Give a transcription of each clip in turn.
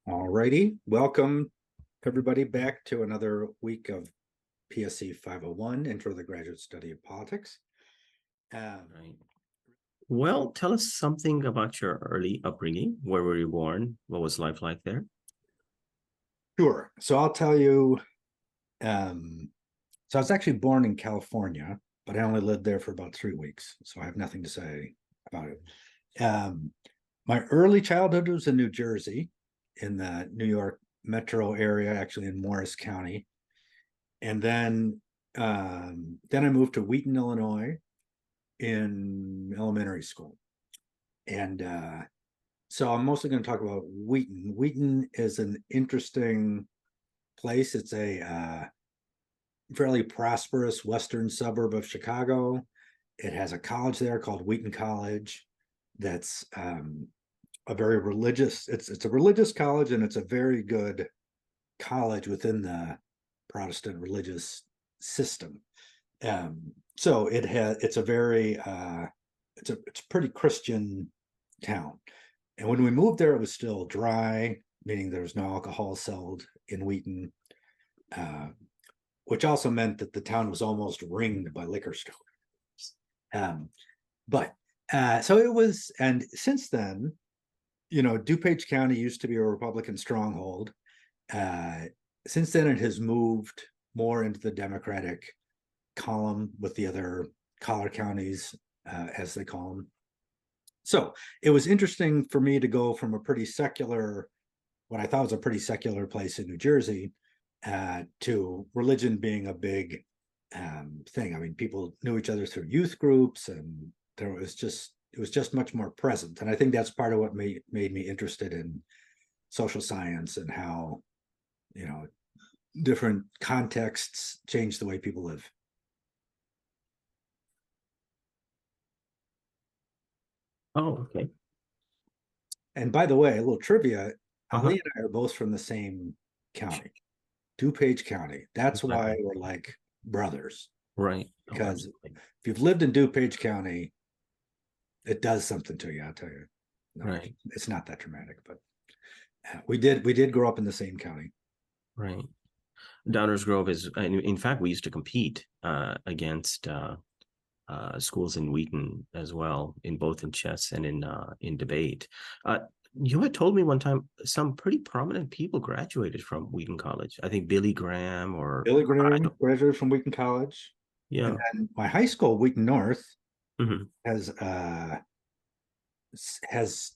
All righty. Welcome, everybody, back to another week of PSC 501, Intro to the Graduate Study of Politics. Right. Well, tell us something about your early upbringing. Where were you born? What was life like there? Sure. So I'll tell you, so I was actually born in California, but I only lived there for about 3 weeks, so I have nothing to say about it. My early childhood was in New Jersey, in the New York metro area, actually in Morris County. And then I moved to Wheaton, Illinois in elementary school. And so I'm mostly going to talk about Wheaton. Wheaton is an interesting place. It's a fairly prosperous western suburb of Chicago. It has a college there called Wheaton College. That's a very religious. It's a religious college, and it's a very good college within the Protestant religious system. So it's a very it's a pretty Christian town. And when we moved there, it was still dry, meaning there was no alcohol sold in Wheaton, which also meant that the town was almost ringed by liquor stores. But so it was, and since then, DuPage County used to be a Republican stronghold. Since then, it has moved more into the Democratic column with the other collar counties, as they call them. So it was interesting for me to go from a pretty secular, what I thought was a pretty secular place in New Jersey, to religion being a big thing. I mean, people knew each other through youth groups, and it was just much more present. And I think that's part of what made me interested in social science and how, different contexts change the way people live. Oh, okay. And by the way, a little trivia, Ali Uh-huh. and I are both from the same county, DuPage County. That's why Exactly. we're like brothers, Right. Oh, because absolutely. if you've lived in DuPage County, it does something to you, I'll tell you. No, Right. it's not that dramatic, but we did grow up in the same county. Right. Downers Grove is, in fact, we used to compete against schools in Wheaton as well, in both in chess and in debate. You had told me one time some pretty prominent people graduated from Wheaton College. I think Billy Graham or Billy I Graham don't, graduated from Wheaton College. And yeah. then my high school, Wheaton North, Hmm. has has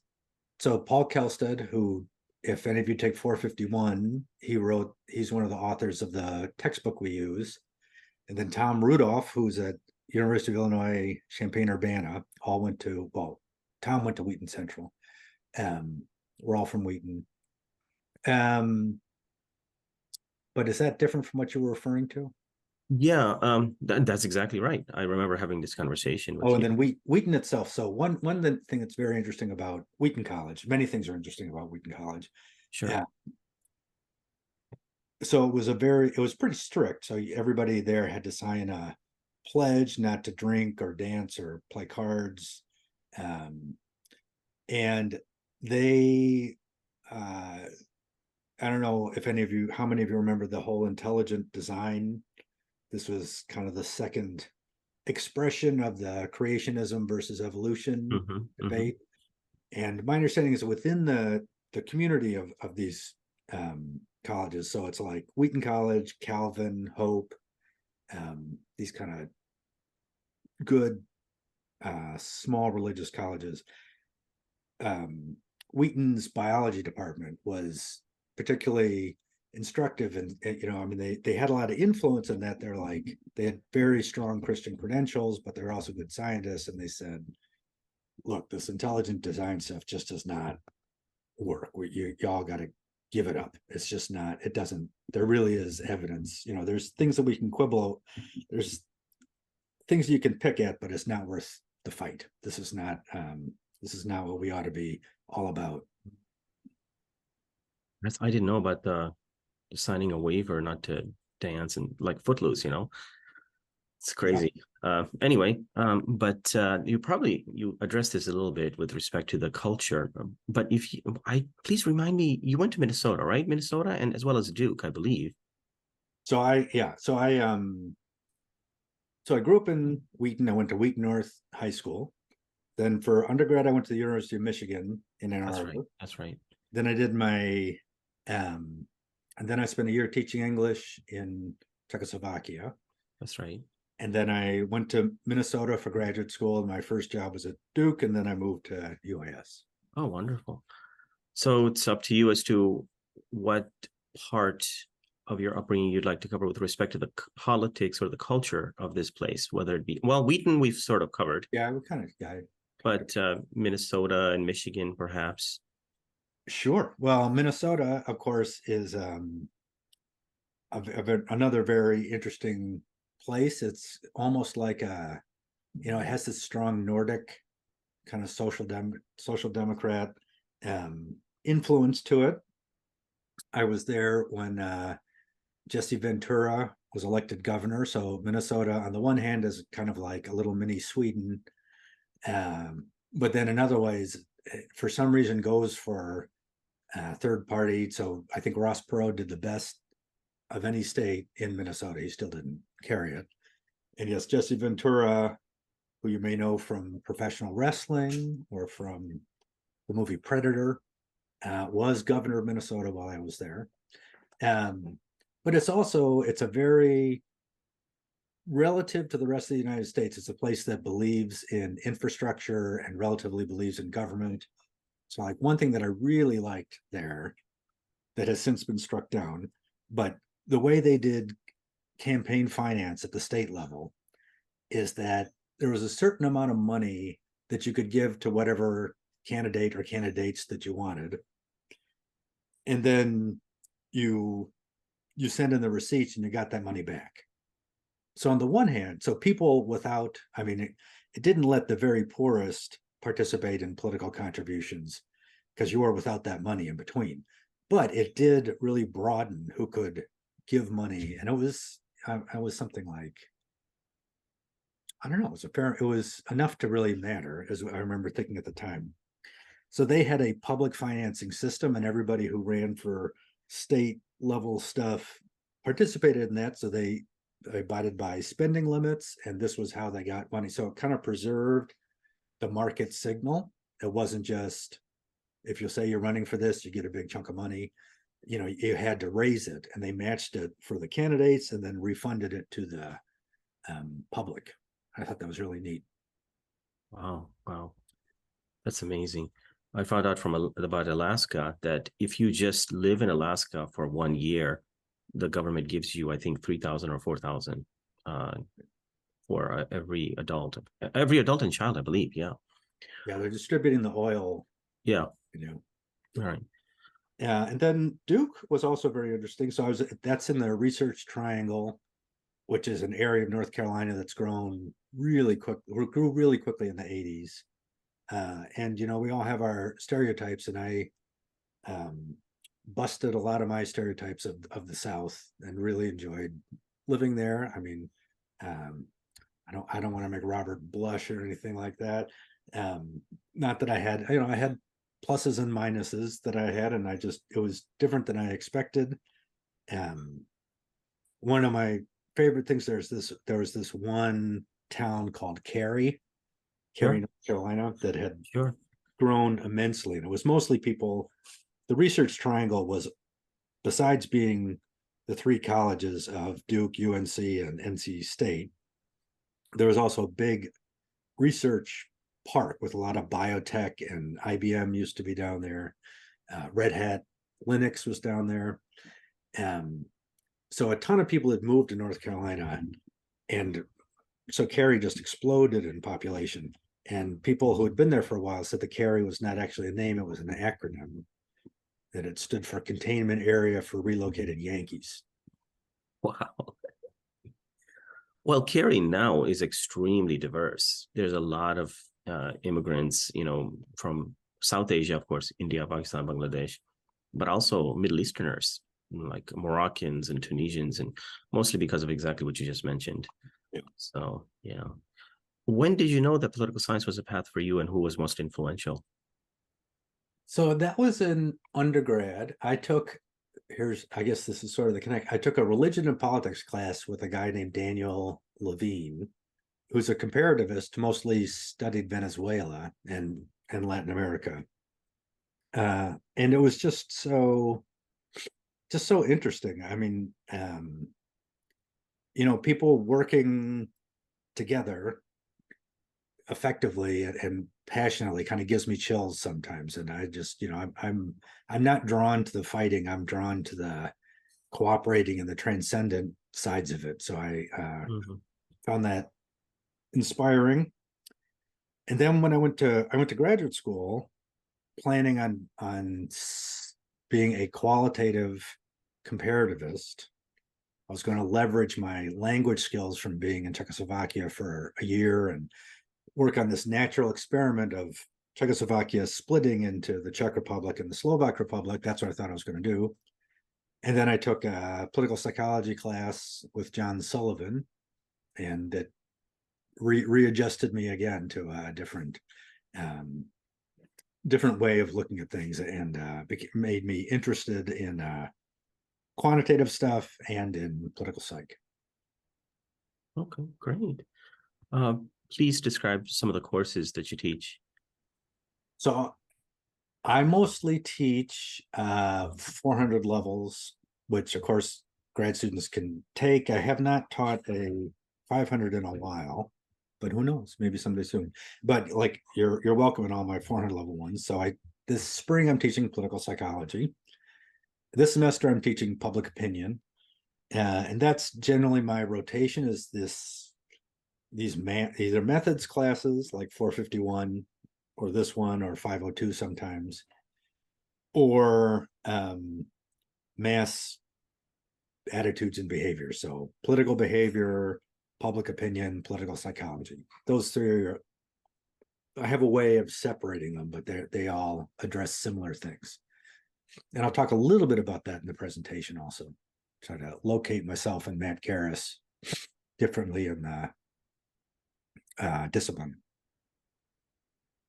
so Paul Kelstead, who, if any of you take 451, he's one of the authors of the textbook we use. And then Tom Rudolph, who's at University of Illinois Champaign-Urbana, Tom went to Wheaton Central. We're all from Wheaton. But is that different from what you were referring to? Yeah, that's exactly right. I remember having this conversation Oh, with and you. then Wheaton itself. So one thing that's very interesting about Wheaton College, many things are interesting about Wheaton College. Sure. Uh, so it was pretty strict. So everybody there had to sign a pledge not to drink or dance or play cards. And they, I don't know if how many of you remember the whole intelligent design. This was kind of the second expression of the creationism versus evolution Hmm. Hmm. debate. And my understanding is within the community of these colleges. So it's like Wheaton College, Calvin, Hope, these kind of good small religious colleges. Wheaton's biology department was particularly instructive, and I mean, they had a lot of influence in that. They had very strong Christian credentials, but they're also good scientists. And they said, look, this intelligent design stuff just does not work. Y'all got to give it up. It's just not, it doesn't, there really is evidence. There's things that we can quibble. There's things you can pick at, but it's not worth the fight. This is not what we ought to be all about. I didn't know about the signing a waiver not to dance and like Footloose, It's Yeah. crazy. Anyway, but you addressed this a little bit with respect to the culture. But if you, please remind me, you went to Minnesota, right? Minnesota, and as well as Duke, I believe. So I grew up in Wheaton. I went to Wheaton North High School. Then for undergrad, I went to the University of Michigan in Ann Arbor. That's right. That's right. Then I did my, and then I spent a year teaching English in Czechoslovakia. That's right. And then I went to Minnesota for graduate school. And my first job was at Duke, and then I moved to UAS. Oh, wonderful. So it's up to you as to what part of your upbringing you'd like to cover with respect to the politics or the culture of this place, whether it be, well, Wheaton we've sort of covered. Yeah, we kind of got it. But Minnesota and Michigan, perhaps. Sure. Well, Minnesota, of course, is another very interesting place. It's almost like it has this strong Nordic kind of social democrat influence to it. I was there when Jesse Ventura was elected governor. So Minnesota, on the one hand, is kind of like a little mini Sweden, but then in other ways, for some reason, goes for third party. So I think Ross Perot did the best of any state in Minnesota. He still didn't carry it. And yes, Jesse Ventura, who you may know from professional wrestling or from the movie Predator, was governor of Minnesota while I was there. But it's a very, relative to the rest of the United States, it's a place that believes in infrastructure and relatively believes in government. So like one thing that I really liked there that has since been struck down, but the way they did campaign finance at the state level is that there was a certain amount of money that you could give to whatever candidate or candidates that you wanted. And then you send in the receipts and you got that money back. So on the one hand, so people without, it didn't let the very poorest participate in political contributions because you were without that money in between. But it did really broaden who could give money. And it was something like, I don't know, it was enough to really matter, as I remember thinking at the time. So they had a public financing system, and everybody who ran for state level stuff participated in that. So they abided by spending limits, and this was how they got money. So it kind of preserved the market signal. It wasn't just, if you say you're running for this, you get a big chunk of money. You had to raise it, and they matched it for the candidates and then refunded it to the public. I thought that was really neat. Wow. That's amazing. I found out about Alaska that if you just live in Alaska for 1 year, the government gives you, I think, $3,000 or $4,000 for every adult and child, I believe. Yeah. Yeah, they're distributing the oil. Yeah. All right. And then Duke was also very interesting. So that's in the Research Triangle, which is an area of North Carolina that's grew really quickly in the 80s. And we all have our stereotypes, and I busted a lot of my stereotypes of the South and really enjoyed living there. I don't want to make Robert blush or anything like that. Not that I had pluses and minuses that I had, and it was different than I expected. One of my favorite things, there was this one town called Cary, North Carolina, that had grown immensely, and it was mostly people. The Research Triangle was, besides being the three colleges of Duke, UNC, and NC State, there was also a big research park with a lot of biotech, and IBM used to be down there. Red Hat, Linux was down there. So a ton of people had moved to North Carolina, and so Cary just exploded in population. And people who had been there for a while said the Cary was not actually a name, it was an acronym, that it stood for Containment Area for Relocated Yankees. Wow. Well, Cary now is extremely diverse. There's a lot of immigrants, from South Asia, of course, India, Pakistan, Bangladesh, but also Middle Easterners like Moroccans and Tunisians, and mostly because of exactly what you just mentioned. So, yeah. When did you know that political science was a path for you, and who was most influential? So that was in undergrad. I guess this is sort of the connect. I took a religion and politics class with a guy named Daniel Levine, who's a comparativist, mostly studied Venezuela and Latin America. And it was just so interesting. I mean, people working together effectively and passionately kind of gives me chills sometimes. And I just, I'm not drawn to the fighting. I'm drawn to the cooperating and the transcendent sides of it. So I Mhm. found that inspiring. And then when I went to graduate school, planning on being a qualitative comparativist. I was going to leverage my language skills from being in Czechoslovakia for a year and work on this natural experiment of Czechoslovakia splitting into the Czech Republic and the Slovak Republic. That's what I thought I was going to do. And then I took a political psychology class with John Sullivan, and it readjusted me again to a um, different way of looking at things, and made me interested in quantitative stuff and in political psych. Okay, great. Uh, Please describe some of the courses that you teach. So I mostly teach 400 levels, which of course grad students can take. I have not taught a 500 in a while, but who knows? Maybe someday soon. But like you're welcome in all my 400 level ones. So this spring I'm teaching political psychology. This semester I'm teaching public opinion, and that's generally my rotation. Is these either methods classes like 451 or this one or 502 sometimes, or mass attitudes and behavior. So political behavior, public opinion, political psychology. Those three are, I have a way of separating them, but they all address similar things. And I'll talk a little bit about that in the presentation also. Try to locate myself and Matt Karras differently in the discipline.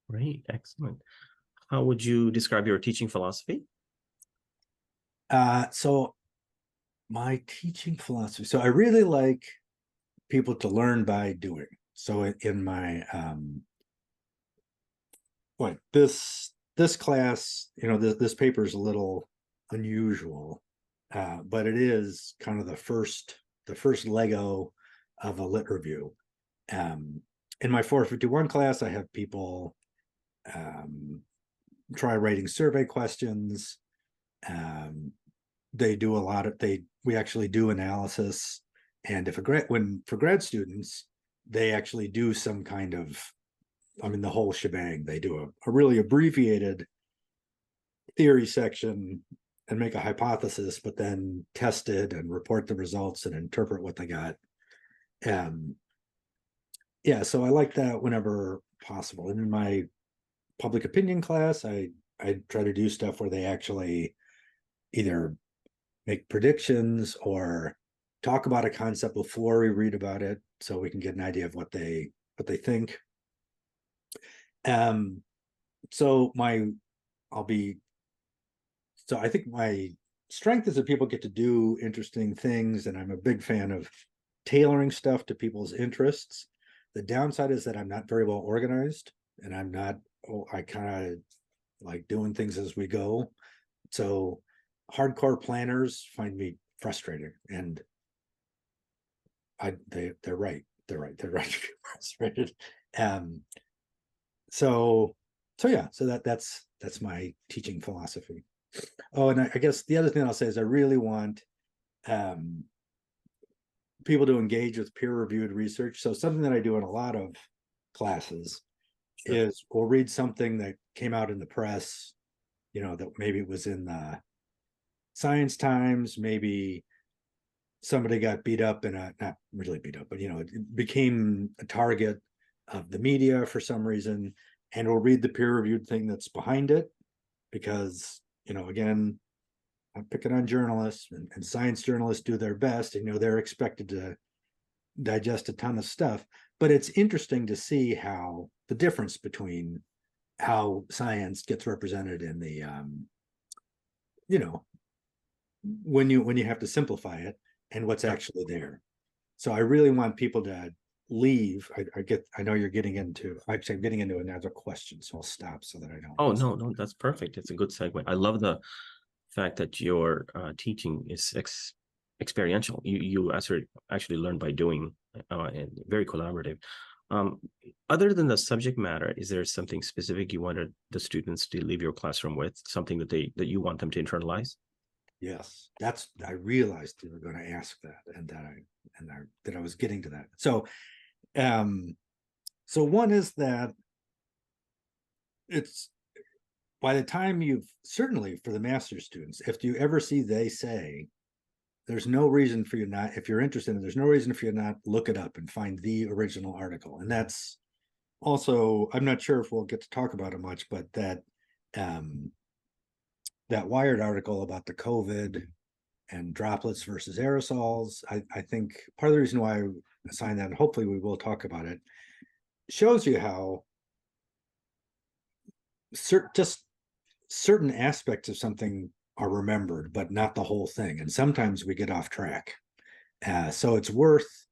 Great, excellent. How would you describe your teaching philosophy? So my teaching philosophy. So I really like people to learn by doing. So in my this class, this paper is a little unusual, but it is kind of the first Lego of a lit review. In my 451 class, I have people try writing survey questions. They do a lot of we actually do analysis, and if for grad students, they actually do some kind of, the whole shebang. They do a really abbreviated theory section and make a hypothesis, but then test it and report the results and interpret what they got. Yeah, so I like that whenever possible. And in my public opinion class, I try to do stuff where they actually either make predictions or talk about a concept before we read about it, so we can get an idea of what they think. So I think my strength is that people get to do interesting things, and I'm a big fan of tailoring stuff to people's interests. The downside is that I'm not very well organized, and I kind of like doing things as we go. So hardcore planners find me frustrating, and they're right. They're right to be frustrated. Um, so yeah, so that's my teaching philosophy. Oh, and I guess the other thing I'll say is I really want people to engage with peer-reviewed research. So something that I do in a lot of classes is we'll read something that came out in the press, that maybe it was in the Science Times, maybe somebody got beat up not really beat up, but it became a target of the media for some reason, and we'll read the peer-reviewed thing that's behind it, because again, I'm picking on journalists, and science journalists do their best, and they're expected to digest a ton of stuff, but it's interesting to see how the difference between how science gets represented in the you know, when you have to simplify it and what's actually there. So I really want people to leave. I know you're getting into, actually I'm getting into another question, so I'll stop so that I don't. Oh, no, no, that's perfect. It's a good segue. I love the fact that your teaching is experiential. You actually learn by doing, and very collaborative. Um, Other than the subject matter, is there something specific you wanted the students to leave your classroom with? Something that you want them to internalize? Yes, I realized you were going to ask that, and that I was getting to that. So so one is that it's, by the time you've, certainly for the master's students, if you ever see they say, there's no reason for you not, if you're interested in it, there's no reason for you not look it up and find the original article. And that's also, I'm not sure if we'll get to talk about it much, but that that Wired article about the COVID and droplets versus aerosols, I think part of the reason why I assigned that, and hopefully we will talk about it, shows you how just certain aspects of something are remembered, but not the whole thing. And sometimes we get off track. So it's worth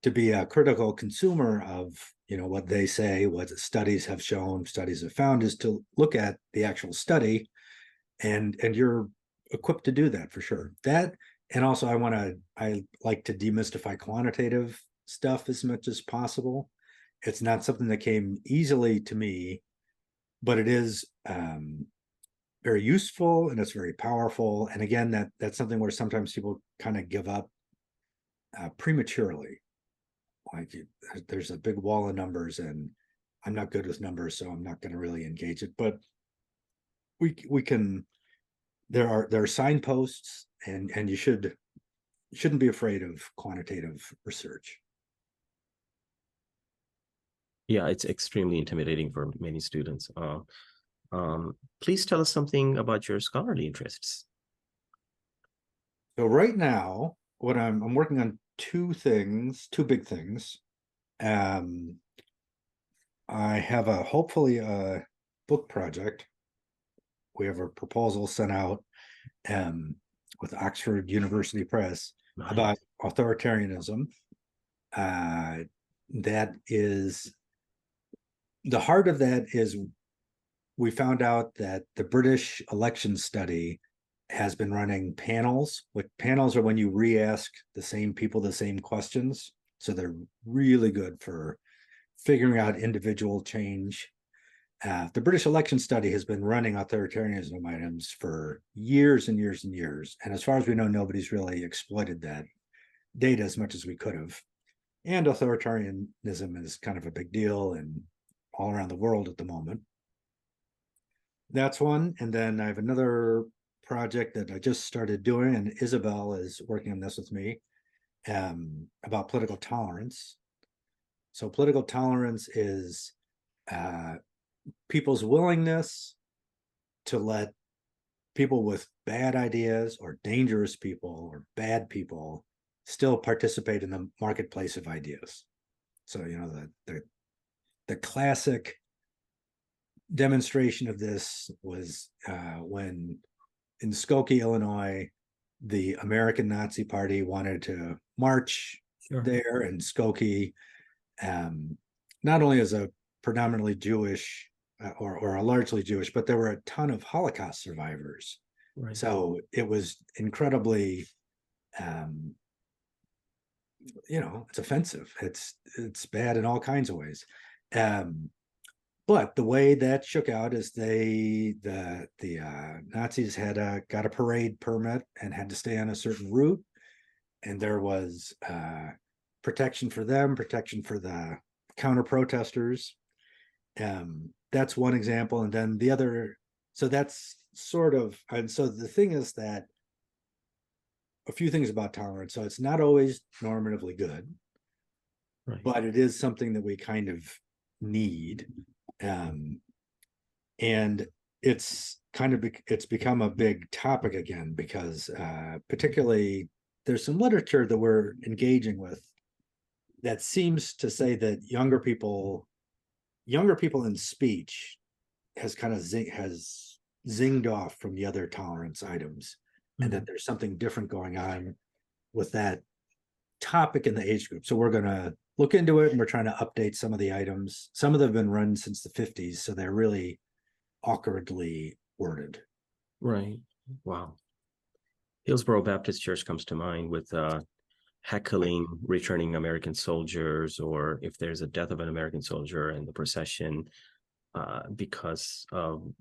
to be a critical consumer of, you know, what they say, what studies have shown, studies have found, is to look at the actual study, and you're equipped to do that for sure. That, and also I like to demystify quantitative stuff as much as possible. It's not something that came easily to me, but it is very useful and it's very powerful. And again, that's something where sometimes people kind of give up prematurely. Like, there's a big wall of numbers, and I'm not good with numbers, so I'm not going to really engage it. But we can. There are signposts, and you shouldn't be afraid of quantitative research. Yeah, it's extremely intimidating for many students. Please tell us something about your scholarly interests. So right now, what I'm working on two big things. I have hopefully a book project. We have a proposal sent out with Oxford University Press Nice. about authoritarianism. That is, the heart of that is, we found out that the British election study has been running panels. What panels are when you re-ask the same people the same questions. So they're really good for figuring out individual change. The British election study has been running authoritarianism items for years and years and years. And as far as we know, nobody's really exploited that data as much as we could have. And authoritarianism is kind of a big deal and all around the world at the moment. That's one. And then I have another project that I just started doing, and Isabel is working on this with me, about political tolerance. So political tolerance is people's willingness to let people with bad ideas or dangerous people or bad people still participate in the marketplace of ideas. So, you know, the classic demonstration of this was when in Skokie, Illinois, the American Nazi Party wanted to march there, and Skokie, not only as a predominantly Jewish or a largely Jewish, but there were a ton of Holocaust survivors. Right. So it was incredibly, you know, it's offensive. It's bad in all kinds of ways. But the way that shook out is the Nazis had got a parade permit and had to stay on a certain route, and there was protection for them, protection for the counter protesters. That's one example, and then the other. So that's sort of, and so the thing is that a few things about tolerance. So it's not always normatively good, right, but it is something that we kind of need. And it's become a big topic again because particularly there's some literature that we're engaging with that seems to say that younger people in speech has kind of has zinged off from the other tolerance items, and that there's something different going on with that topic in the age group. So we're going to look into it, and we're trying to update some of the items. Some of them have been run since the 50s, so they're really awkwardly worded. Right. Wow. Hillsborough Baptist Church comes to mind with heckling returning American soldiers, or if there's a death of an American soldier in the procession, because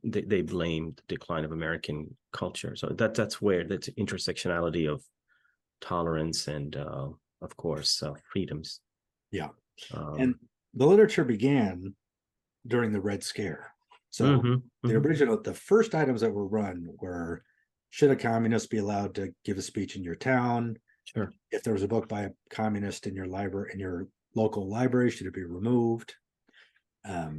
they blame the decline of American culture. So that's where that's intersectionality of tolerance and, of course, freedoms. Yeah. And the literature began during the Red Scare. So the first items that were run were, should a communist be allowed to give a speech in your town? Sure. If there was a book by a communist in your library, in your local library, should it be removed? Yeah.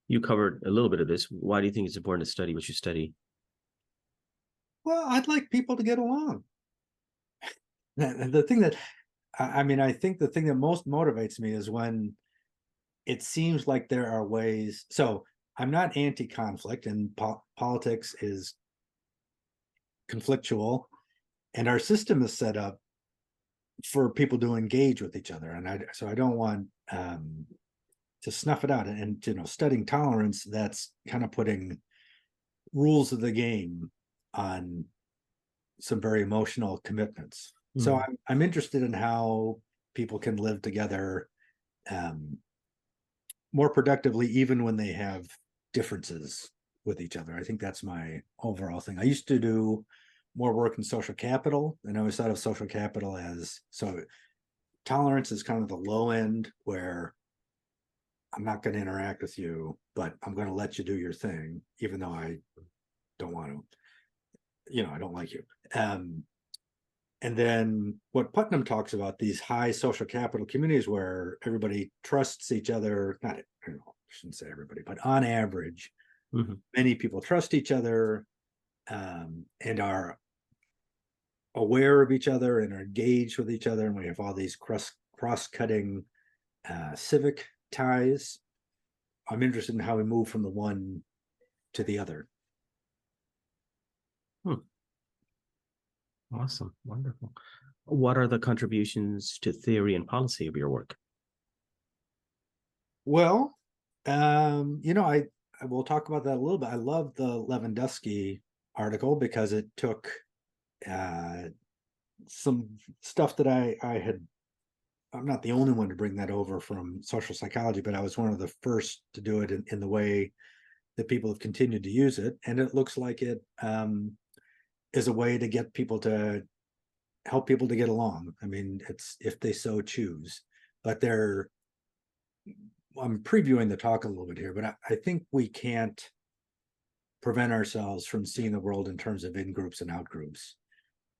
You covered a little bit of this. Why do you think it's important to study what you study? Well, I'd like people to get along. The thing that, I think the thing that most motivates me is when it seems like there are ways. So I'm not anti-conflict, and politics is conflictual, and our system is set up for people to engage with each other. And I don't want to snuff it out. And studying tolerance, that's kind of putting rules of the game on some very emotional commitments. So I'm interested in how people can live together more productively, even when they have differences with each other. I think that's my overall thing. I used to do more work in social capital, and I always thought of social capital as, so tolerance is kind of the low end, where I'm not going to interact with you, but I'm going to let you do your thing, even though I don't want to, I don't like you. And then what Putnam talks about, these high social capital communities where everybody trusts each other, not, I shouldn't say everybody, but on average, many people trust each other, and are aware of each other and are engaged with each other. And we have all these cross-cutting civic ties. I'm interested in how we move from the one to the other. Awesome. Wonderful. What are the contributions to theory and policy of your work? Well, I will talk about that a little bit. I love the Lewandowski article because it took some stuff that I'm not the only one to bring that over from social psychology, but I was one of the first to do it in the way that people have continued to use it. And it looks like it is a way to get people to help people to get along. I mean, it's if they so choose, but I'm previewing the talk a little bit here, but I think we can't prevent ourselves from seeing the world in terms of in-groups and out-groups,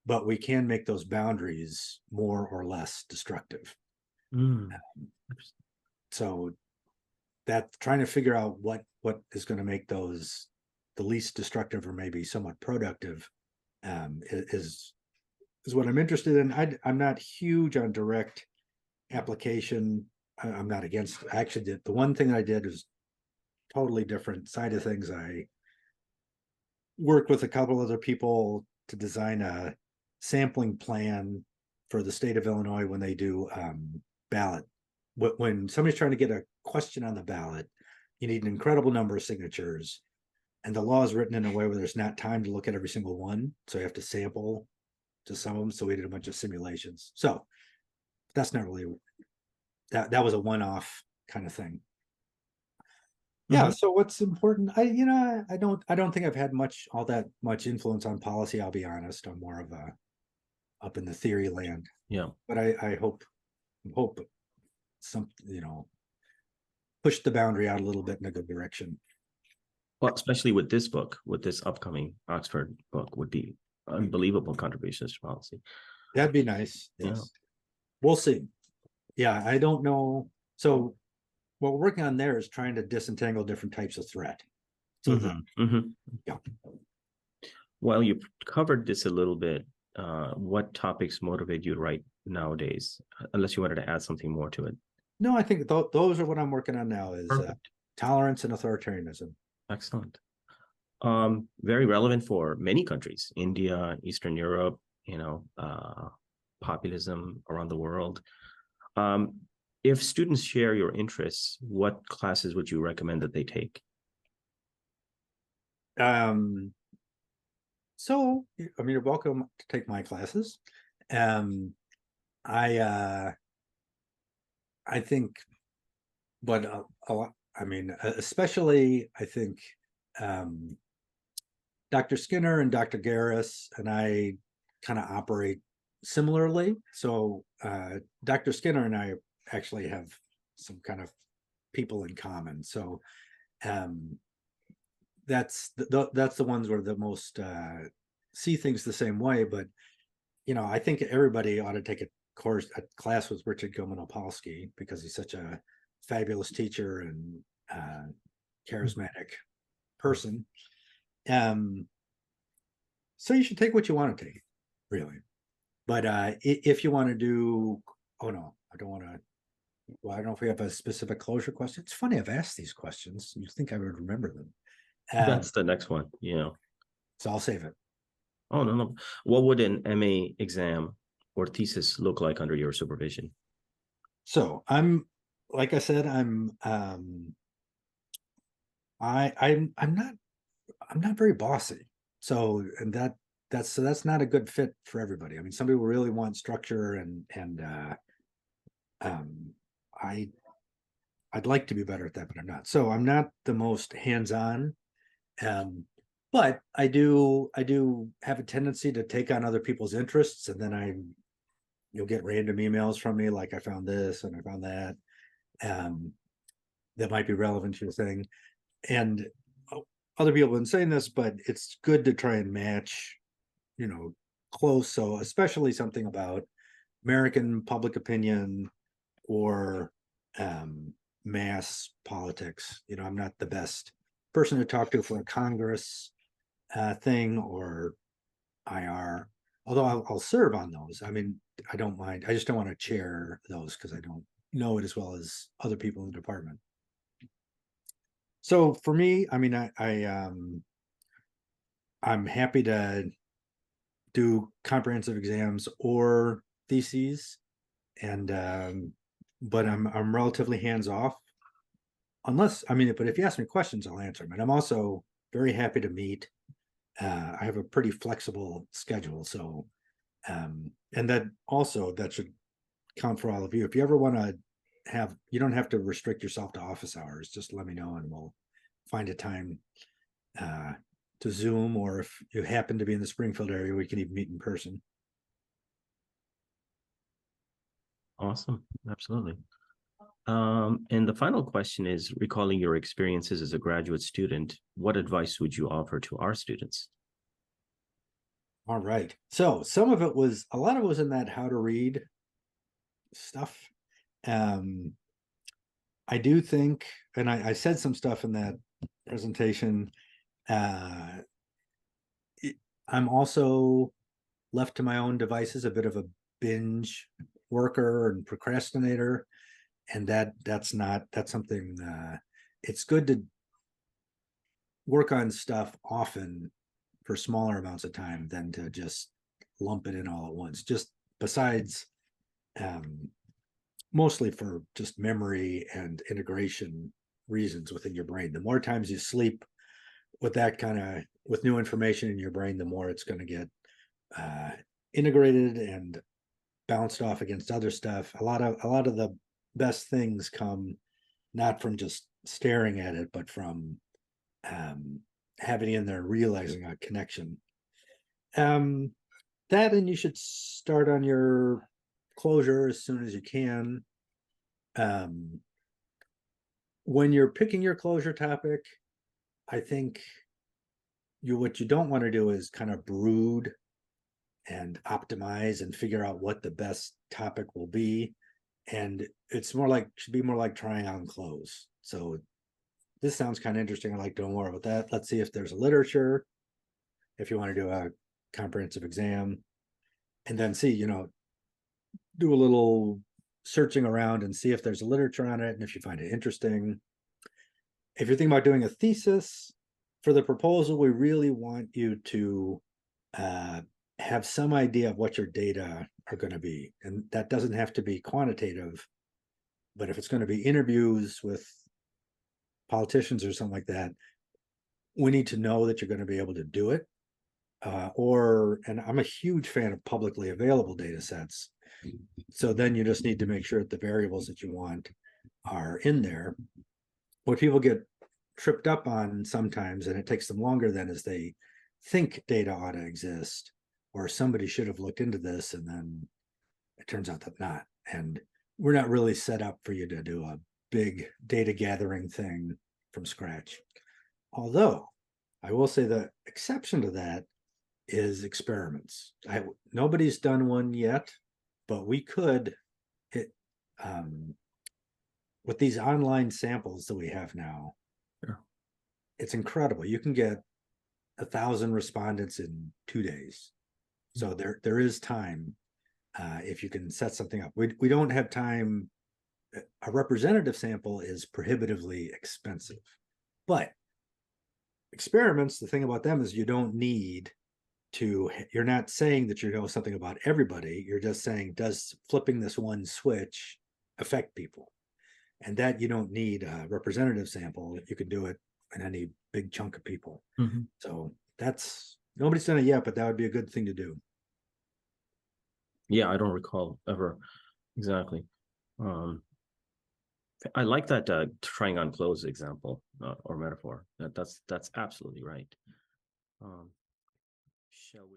but we can make those boundaries more or less destructive. So that trying to figure out what is going to make those the least destructive or maybe somewhat productive is what I'm interested in. I'm not huge on direct application. I'm not against. I actually did the one thing I did was totally different side of things. I worked with a couple other people to design a sampling plan for the state of Illinois when they do ballot. When somebody's trying to get a question on the ballot, you need an incredible number of signatures, and the law is written in a way where there's not time to look at every single one, so you have to sample to some of them. So we did a bunch of simulations. So that's not really that was a one-off kind of thing. Yeah. So what's important? I don't think I've had all that much influence on policy. I'll be honest. I'm more of a up in the theory land. Yeah. But I hope some push the boundary out a little bit in a good direction. Well, especially with this book, with this upcoming Oxford book, would be unbelievable contributions to policy. That'd be nice. Yes. Yeah. We'll see. Yeah, I don't know. So what we're working on there is trying to disentangle different types of threat. So yeah. Well, you covered this a little bit what topics motivate you to write nowadays? Unless you wanted to add something more to it. No, I think those are what I'm working on now is Perfect. tolerance and authoritarianism. Excellent. Very relevant for many countries, India, Eastern Europe, populism around the world. Um, if students share your interests, what classes would you recommend that they take? So I mean, you're welcome to take my classes. Um, I I think, but I mean, especially I think Dr. Skinner and Dr. Garris and I kind of operate similarly. So Dr. Skinner and I actually have some kind of people in common. So um, that's the ones where the most see things the same way. But I think everybody ought to take a class with Richard Gilman-Opalski because he's such a fabulous teacher and charismatic person. So you should take what you want to take, really. But if you want to do, oh no, I don't want to. Well, I don't know if we have a specific closure question. It's funny, I've asked these questions. You'd think I would remember them. That's the next one, So I'll save it. Oh, no, no. What would an MA exam or thesis look like under your supervision? So like I said, I'm not very bossy. So and that's not a good fit for everybody. I mean, some people really want structure and I I'd like to be better at that, but I'm not. So I'm not the most hands-on. But I do have a tendency to take on other people's interests, and then you'll get random emails from me like I found this and I found that that might be relevant to your thing. And other people have been saying this, but it's good to try and match, close. So especially something about American public opinion or mass politics. I'm not the best person to talk to for a Congress thing or IR, although I'll serve on those. I mean, I don't mind. I just don't want to chair those because I don't know it as well as other people in the department. So for me, I mean, I'm happy to do comprehensive exams or theses, and but I'm relatively hands off. Unless, I mean, but if you ask me questions, I'll answer them. And I'm also very happy to meet. I have a pretty flexible schedule, so and that should count for all of you. If you ever want to you don't have to restrict yourself to office hours. Just let me know, and we'll find a time to Zoom, or if you happen to be in the Springfield area, we can even meet in person. Awesome. Absolutely. And the final question is, recalling your experiences as a graduate student, what advice would you offer to our students? All right. So a lot of it was in that how to read stuff. I do think, and I said some stuff in that presentation. I'm also left to my own devices, a bit of a binge worker and procrastinator. And that's something it's good to work on stuff often for smaller amounts of time than to just lump it in all at once. Just besides mostly for just memory and integration reasons within your brain. The more times you sleep with with new information in your brain, the more it's going to get integrated and bounced off against other stuff. A lot of the best things come not from just staring at it, but from having in there, realizing a connection. That, and you should start on your closure as soon as you can. When you're picking your closure topic, I think what you don't want to do is kind of brood and optimize and figure out what the best topic will be. And should be more like trying on clothes. So this sounds kind of interesting. I like doing more with that. Let's see if there's a literature, if you want to do a comprehensive exam. and then see, do a little searching around and see if there's literature on it and if you find it interesting. If you're thinking about doing a thesis for the proposal, we really want you to have some idea of what your data are going to be. And that doesn't have to be quantitative, but if it's going to be interviews with politicians or something like that, we need to know that you're going to be able to do it. And I'm a huge fan of publicly available data sets. So then you just need to make sure that the variables that you want are in there. What people get tripped up on sometimes, and it takes them longer than, is they think data ought to exist, or somebody should have looked into this, and then it turns out that not. And we're not really set up for you to do a big data gathering thing from scratch. Although I will say the exception to that is experiments. Nobody's done one yet, but we could, with these online samples that we have now, Sure. It's incredible. You can get 1,000 respondents in 2 days. So there is time if you can set something up. We don't have time. A representative sample is prohibitively expensive, but experiments, the thing about them is you don't need to, you're not saying that you know something about everybody. You're just saying, does flipping this one switch affect people? And that you don't need a representative sample. You can do it in any big chunk of people. Mm-hmm. So nobody's done it yet, but that would be a good thing to do. Yeah, I don't recall ever exactly. I like that trying on clothes example or metaphor. That's absolutely right. Shall we?